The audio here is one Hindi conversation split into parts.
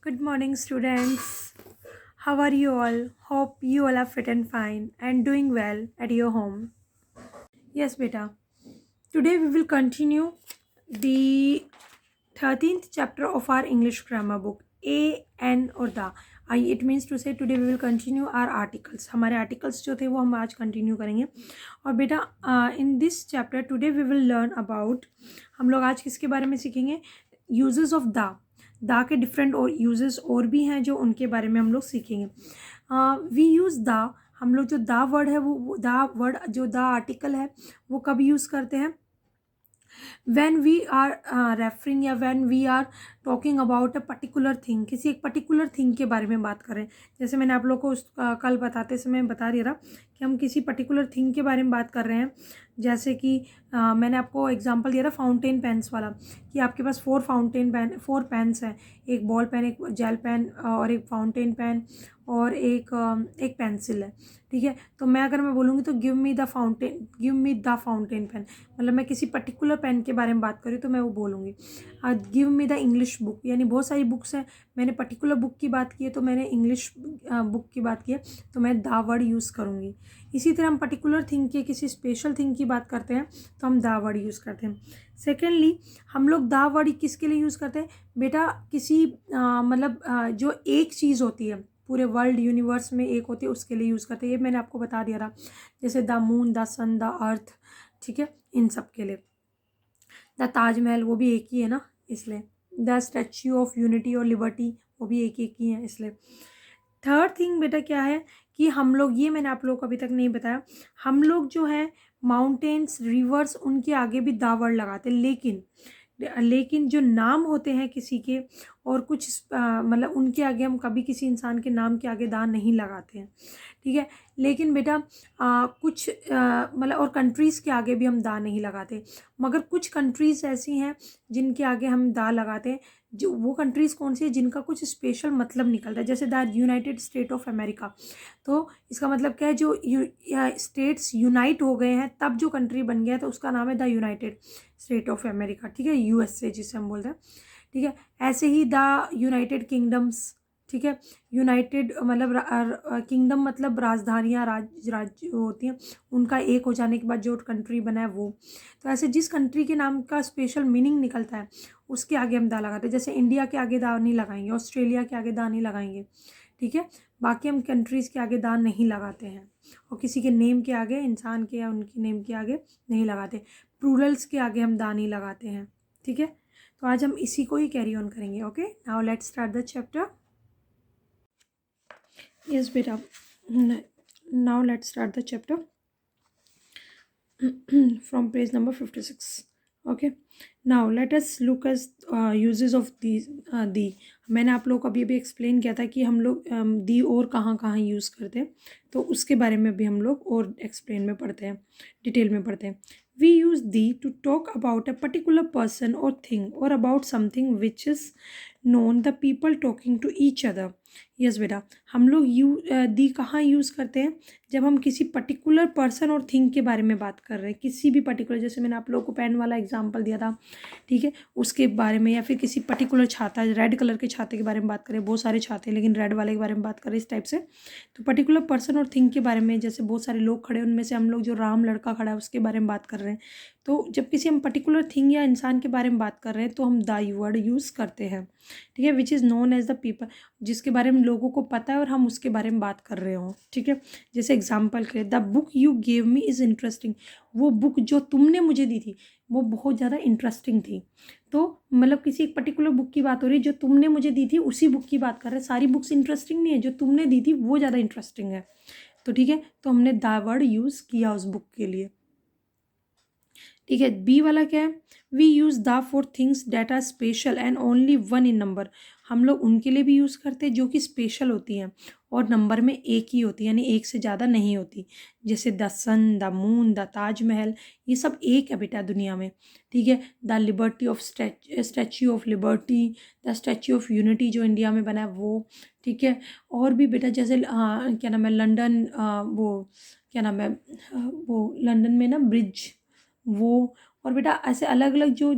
Good morning, students. How are you all? Hope you all are fit and fine and doing well at your home. Yes, beta. Today we will continue the 13th chapter of our English grammar book, A, N और the. It means to say today we will continue our articles. हमारे articles जो थे वो हम आज continue करेंगे और बेटा in this chapter today we will learn about हम लोग आज किसके बारे में सीखेंगे uses of the. दा के डिफरेंट और यूजेस और भी हैं जो उनके बारे में हम लोग सीखेंगे. वी यूज़ दा. हम लोग जो दा वर्ड है वो दा वर्ड जो दा आर्टिकल है वो कब यूज़ करते हैं when we are referring या when we are talking about a particular thing. किसी एक particular thing के बारे में बात करें. जैसे मैंने आप लोग को कल बताते समय बता दिया था कि हम किसी particular thing के बारे में बात कर रहे हैं. जैसे कि मैंने आपको एग्जांपल दिया था फाउंटेन पेन्स वाला कि आपके पास फोर पेन्स हैं. एक बॉल पेन, एक जेल पेन और एक फाउंटेन पेन और एक पेंसिल है. ठीक है, तो मैं बोलूँगी तो give me the fountain pen, मतलब मैं किसी पर्टिकुलर पेन के बारे में बात करूँ तो मैं वो बोलूँगी. Give me the English book, यानी बहुत सारी बुक्स हैं, मैंने पर्टिकुलर बुक की बात की है तो मैंने इंग्लिश बुक की बात की है तो मैं द वर्ड यूज़ करूँगी. इसी तरह हम पर्टिकुलर थिंग की किसी स्पेशल थिंग की बात करते हैं तो हम द वर्ड यूज़ करते हैं. सेकेंडली हम लोग द वर्ड किसके लिए यूज़ करते हैं बेटा, किसी जो एक चीज़ होती है पूरे वर्ल्ड यूनिवर्स में एक होती है उसके लिए यूज़ करते हैं. ये मैंने आपको बता दिया था, जैसे the moon, the sun, the earth. ठीक है, इन सब के लिए. द ताजमहल वो भी एक ही है ना, इसलिए. द स्टैच्यू ऑफ यूनिटी और लिबर्टी वो भी एक ही है, इसलिए. थर्ड थिंग बेटा क्या है कि हम लोग, ये मैंने आप लोगों को अभी तक नहीं बताया, हम लोग जो है माउंटेन्स, रिवर्स, उनके आगे भी दा वर्ड लगाते हैं. लेकिन जो नाम होते हैं किसी के और कुछ उनके आगे हम कभी किसी इंसान के नाम के आगे दा नहीं लगाते हैं. ठीक है, लेकिन बेटा कुछ और कंट्रीज़ के आगे भी हम दा नहीं लगाते, मगर कुछ कंट्रीज़ ऐसी हैं जिनके आगे हम दा लगाते हैं. जो वो कंट्रीज़ कौन सी है जिनका कुछ स्पेशल मतलब निकलता है, जैसे the United state of America. तो इसका मतलब क्या है, जो स्टेट्स यूनाइट हो गए हैं तब जो कंट्री बन गया है तो उसका नाम है the United state of America. ठीक है, यूएसए जिसे हम बोलते हैं. ठीक है, ऐसे ही द यूनाइटेड किंगडम्स. ठीक है, यूनाइटेड किंगडम मतलब राजधानियाँ, राज्य होती हैं, उनका एक हो जाने के बाद जो कंट्री बना है वो. तो ऐसे जिस कंट्री के नाम का स्पेशल मीनिंग निकलता है उसके आगे हम दा लगाते हैं. जैसे इंडिया के आगे दा नहीं लगाएंगे, ऑस्ट्रेलिया के आगे दा नहीं लगाएंगे. ठीक है, बाकी हम कंट्रीज़ के आगे दा नहीं लगाते हैं और किसी के नेम के आगे, इंसान के या उनकी नेम के आगे नहीं लगाते. प्लूरल्स के आगे हम दा नहीं लगाते हैं. ठीक है, तो आज हम इसी को ही कैरी ऑन करेंगे. Okay, now let's start the chapter. Yes, beta. Now let's start the chapter from page number 56. Okay. Now let us look at uses of these the. मैंने आप लोग को अभी एक्सप्लेन किया था कि हम लोग दी और कहाँ कहाँ यूज़ करते हैं, तो उसके बारे में भी हम लोग और एक्सप्लेन में पढ़ते हैं, डिटेल में पढ़ते हैं. We use the to talk about a particular person or thing or about something which is known the people talking to each other. Yes बेटा, हम लोग दी कहाँ यूज़ करते हैं, जब हम किसी पर्टिकुलर पर्सन और थिंग के बारे में बात कर रहे हैं. किसी भी पर्टिकुलर, जैसे मैंने आप लोगों को पेन वाला एग्जांपल दिया था. ठीक है, उसके बारे में, या फिर किसी पर्टिकुलर छाता, रेड कलर के छाते के बारे में बात करें. बहुत सारे छाते हैं लेकिन रेड वाले के बारे में बात करें, इस टाइप से. तो पर्टिकुलर पर्सन और थिंग के बारे में, जैसे बहुत सारे लोग खड़े हैं उनमें से हम लोग जो राम लड़का खड़ा है उसके बारे में बात कर रहे हैं. तो जब किसी हम पर्टिकुलर थिंग या इंसान के बारे में बात कर रहे हैं तो हम द वर्ड यूज़ करते हैं. ठीक है, which is known as the people, जिसके बारे में लोगों को पता है और हम उसके बारे में बात कर रहे हो. ठीक है, जैसे एग्जाम्पल के, the book you gave me is interesting. वो बुक जो तुमने मुझे दी थी वो बहुत ज़्यादा इंटरेस्टिंग थी. तो किसी एक पर्टिकुलर बुक की बात हो रही है, जो तुमने मुझे दी थी उसी बुक की बात कर रहे हैं. सारी बुक्स इंटरेस्टिंग नहीं है, जो तुमने दी थी वो ज़्यादा इंटरेस्टिंग है. तो ठीक है, तो हमने द वर्ड यूज़ किया उस बुक के लिए. ठीक है, बी वाला क्या है, we use the for things that are special and only one in number. हम लोग उनके लिए भी यूज़ करते हैं जो कि स्पेशल होती हैं और नंबर में एक ही होती है, यानी एक से ज़्यादा नहीं होती. जैसे the sun, the moon, the Taj Mahal, ये सब एक है बेटा दुनिया में. ठीक है, the liberty of statue of liberty, the statue of unity जो इंडिया में बना है वो. ठीक है, और भी बेटा, जैसे क्या नाम है, लंदन, वो क्या नाम है, वो लंदन में ना ब्रिज, वो. और बेटा ऐसे अलग अलग जो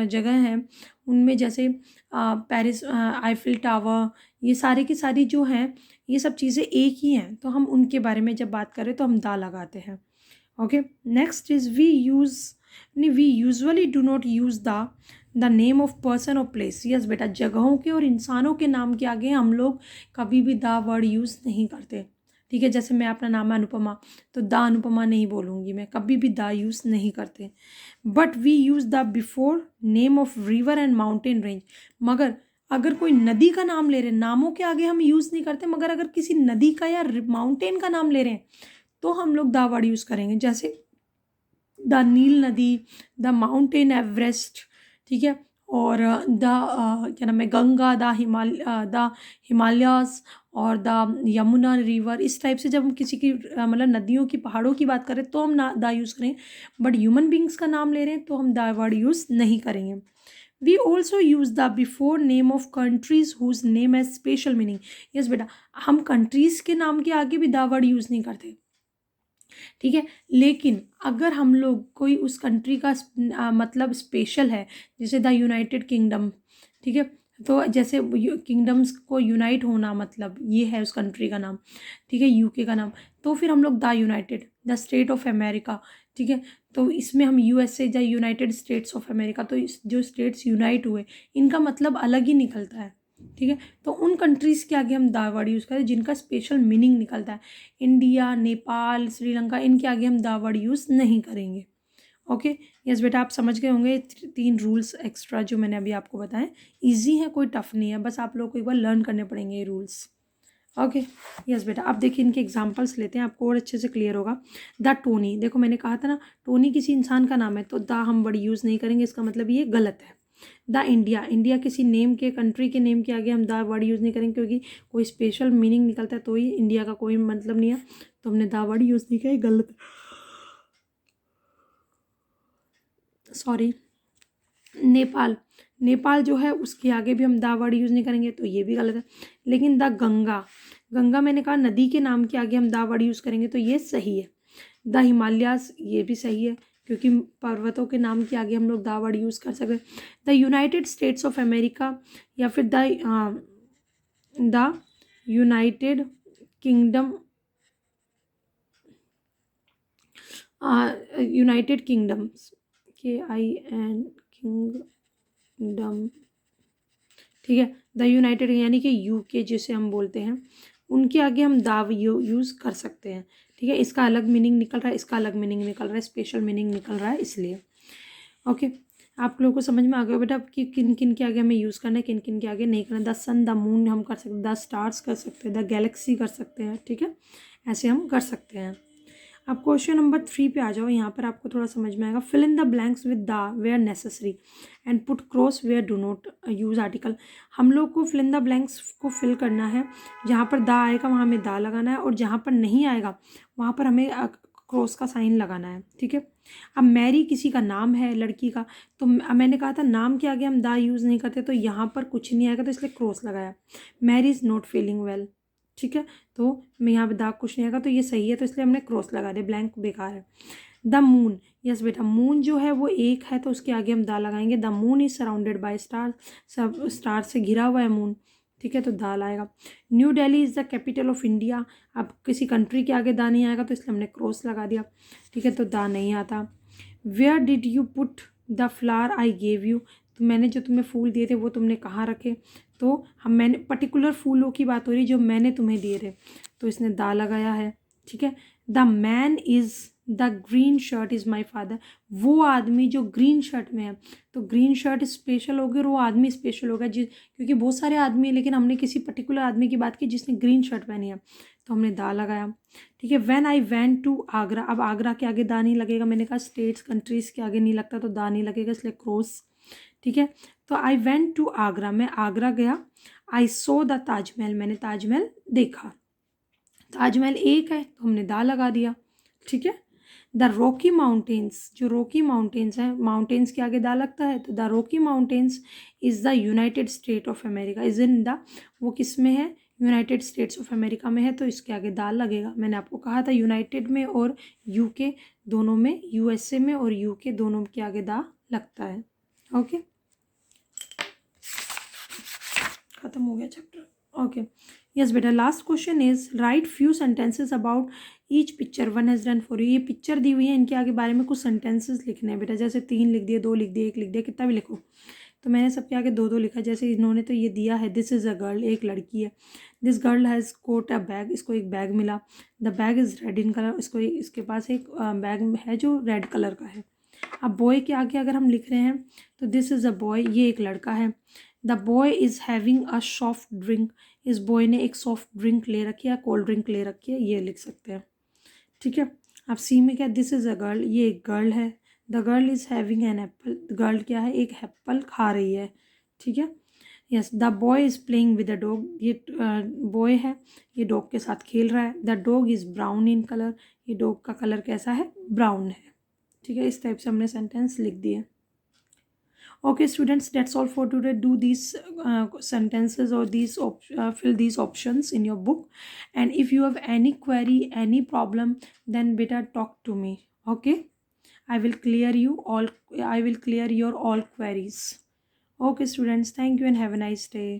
जगह हैं उनमें जैसे पेरिस आईफिल टावर, ये सारे की सारी जो हैं ये सब चीज़ें एक ही हैं, तो हम उनके बारे में जब बात करें तो हम दा लगाते हैं। Okay, next is we usually do not use the name of person or place. Yes बेटा, जगहों के और इंसानों के नाम के आगे हम लोग कभी भी दा वर्ड यूज़ नहीं करते। ठीक है, जैसे मैं अपना नाम है अनुपमा, तो दा अनुपमा नहीं बोलूँगी मैं, कभी भी दा यूज़ नहीं करते। But we use the before name of river and mountain range. मगर अगर कोई नदी का नाम ले रहे हैं, नामों के आगे हम यूज़ नहीं करते, मगर अगर किसी नदी का या माउंटेन का नाम ले रहे हैं तो हम लोग दा वर्ड यूज़ करेंगे, जैसे द नील नदी, द माउंटेन एवरेस्ट, ठीक है, और क्या नाम है, गंगा, द हिमालयास और द यमुना रिवर। इस टाइप से जब हम किसी की मतलब नदियों की, पहाड़ों की बात करें तो हम ना दा यूज़ करें, बट ह्यूमन बींग्स का नाम ले रहे हैं तो हम दा वर्ड यूज़ नहीं करेंगे। We also use the before name of countries whose name has special meaning. Yes बेटा, हम कंट्रीज़ के नाम के आगे भी दा वर्ड यूज़ नहीं करते, ठीक है। लेकिन अगर हम लोग कोई उस कंट्री का मतलब स्पेशल है, जैसे द यूनाइटेड किंगडम, ठीक है, तो जैसे किंगडम्स को यूनाइट होना मतलब ये है उस कंट्री का नाम, ठीक है, यूके का नाम, तो फिर हम लोग the United, the state of America, ठीक है, तो इसमें हम यूएसए या यूनाइटेड स्टेट्स ऑफ अमेरिका, तो इस जो स्टेट्स यूनाइट हुए इनका मतलब अलग ही निकलता है, ठीक है। तो उन कंट्रीज़ के आगे हम दा वर्ड यूज़ करते हैं जिनका स्पेशल मीनिंग निकलता है। इंडिया, नेपाल, श्रीलंका, इनके आगे हम दा वर्ड यूज़ नहीं करेंगे। ओके, यस बेटा, आप समझ गए होंगे 3 रूल्स एक्स्ट्रा जो मैंने अभी आपको बताएं। इजी है, कोई टफ नहीं है, बस आप लोग को एक बार लर्न करने पड़ेंगे ये रूल्स। ओके, यस बेटा, आप देखिए इनके एग्जांपल्स लेते हैं, आपको और अच्छे से क्लियर होगा। द टोनी, देखो मैंने कहा था ना टोनी किसी इंसान का नाम है, तो द हम वर्ड यूज़ नहीं करेंगे, इसका मतलब ये गलत है। द इंडिया, इंडिया किसी नेम के, कंट्री के नेम के आगे हम द वर्ड यूज़ नहीं करेंगे, क्योंकि कोई स्पेशल मीनिंग निकलता है तो ही, इंडिया का कोई मतलब नहीं है, तो हमने द वर्ड यूज़ नहीं किया, गलत, सॉरी। नेपाल, नेपाल जो है उसके आगे भी हम दा वर्ड यूज़ नहीं करेंगे, तो ये भी गलत है। लेकिन द गंगा, गंगा मैंने कहा नदी के नाम के आगे हम दा वर्ड यूज़ करेंगे, तो ये सही है। द हिमालयास, ये भी सही है, क्योंकि पर्वतों के नाम के आगे हम लोग दा वर्ड यूज़ कर सकते हैं। The United states of America, या फिर the United kingdom, United kingdoms, KIN kingdom, ठीक है, द यूनाइटेड यानी कि यूके जिसे हम बोलते हैं, उनके आगे हम दाव यूज़ कर सकते हैं, ठीक है। इसका अलग मीनिंग निकल रहा है, इसका अलग मीनिंग निकल रहा है, स्पेशल मीनिंग निकल रहा है, इसलिए ओके। आप लोगों को समझ में आ गया बेटा कि किन किन के आगे हमें यूज़ करना है, किन किन के आगे नहीं करना। द सन, द मून हम कर सकते हैं, द स्टार्स कर सकते हैं, द गैलेक्सी कर सकते हैं, ठीक है, ऐसे हम कर सकते हैं। अब क्वेश्चन नंबर 3 पे आ जाओ, यहाँ पर आपको थोड़ा समझ में आएगा। Fill in the blanks with the where necessary and put cross where do not use article. हम लोग को फिल इन द ब्लैंक्स को फिल करना है, जहाँ पर दा आएगा वहाँ हमें दा लगाना है, और जहाँ पर नहीं आएगा वहाँ पर हमें क्रॉस का साइन लगाना है, ठीक है। अब मैरी किसी का नाम है, लड़की का, तो मैंने कहा था नाम के आगे हम दा यूज़ नहीं करते, तो यहाँ पर कुछ नहीं आएगा, तो इसलिए क्रॉस लगाया। Mary is not feeling well, ठीक है, तो मैं यहाँ पे दाग कुछ नहीं आएगा, तो ये सही है, तो इसलिए हमने क्रॉस लगा दिया, ब्लैंक बेकार है। द मून, यस बेटा, मून जो है वो एक है, तो उसके आगे हम दा लगाएंगे। The moon is surrounded by star, सब स्टार से घिरा हुआ है मून, ठीक है, तो दाल आएगा। New Delhi is the capital of India, अब किसी कंट्री के आगे दा नहीं आएगा, तो इसलिए हमने क्रॉस लगा दिया, ठीक है, तो दा नहीं आता। Where did you put the flower I gave you, तो मैंने जो तुम्हें फूल दिए थे वो तुमने कहाँ रखे, तो मैंने पर्टिकुलर फूलों की बात हो रही जो मैंने तुम्हें दिए थे, तो इसने दा लगाया है, ठीक है। The man is the green shirt is my father, वो आदमी जो ग्रीन शर्ट में है, तो ग्रीन शर्ट स्पेशल होगी और वो आदमी स्पेशल होगा, क्योंकि बहुत सारे आदमी हैं, लेकिन हमने किसी पर्टिकुलर आदमी की बात की जिसने ग्रीन शर्ट पहनी है, तो हमने दा लगाया, ठीक है। When I went to Agra, अब आगरा के आगे दा नहीं लगेगा, मैंने कहा स्टेट्स कंट्रीज़ के आगे नहीं लगता, तो दा नहीं लगेगा, इसलिए क्रॉस, ठीक है। तो आई वेंट टू आगरा, मैं आगरा गया। आई सो द ताजमहल, मैंने ताजमहल देखा, ताजमहल एक है, तो हमने दा लगा दिया, ठीक है। द रॉकी माउंटेन्स, जो रॉकी माउंटेन्स हैं, माउंटेन्स के आगे दा लगता है, तो the Rocky mountains is the United state of America, is in the, वो किस में है, यूनाइटेड स्टेट्स ऑफ अमेरिका में है तो इसके आगे दा लगेगा। मैंने आपको कहा था यूनाइटेड में और यूके दोनों में, यूएसए में और यूके दोनों के आगे दा लगता है। ओके, खत्म हो गया चैप्टर। ओके, यस बेटा, last question is right few sentences about each picture one has done for you. ये पिक्चर दी हुई है, इनके आगे बारे में कुछ सेंटेंसेस लिखने हैं बेटा। जैसे 3 लिख दिए, 2 लिख दिए, 1 लिख दिया, कितना भी लिखो। तो मैंने सबके आगे 2-2 लिखा। जैसे इन्होंने तो ये दिया है, दिस इज़ अ गर्ल, एक लड़की है। This girl has got a bag, इसको एक बैग मिला। The bag is red in colour, इसको इसके पास एक बैग है जो रेड कलर का है। अब बॉय के आगे अगर हम लिख रहे हैं तो दिस इज़ अ बॉय, ये एक लड़का है। The boy is having a soft drink, इस बॉय ने एक सॉफ्ट ड्रिंक ले रखी है, कोल्ड ड्रिंक ले रखी है, ये लिख सकते हैं। ठीक है। अब सी में क्या, दिस इज़ अ गर्ल, ये एक गर्ल है। The girl is having an apple, girl क्या है, एक एप्पल खा रही है। ठीक है। Yes, the boy is playing with the dog, ये बॉय है, ये डॉग के साथ खेल रहा है। The dog is brown in colour, ये डॉग का कलर कैसा है, ब्राउन है। ठीक है, इस टाइप से हमने सेंटेंस लिख दिए। Okay students, that's all for today. Do these sentences or fill these options in your book, and if you have any query, any problem, then beta talk to me. Okay, I will clear you all, I will clear your all queries. Okay students, thank you and have a nice day.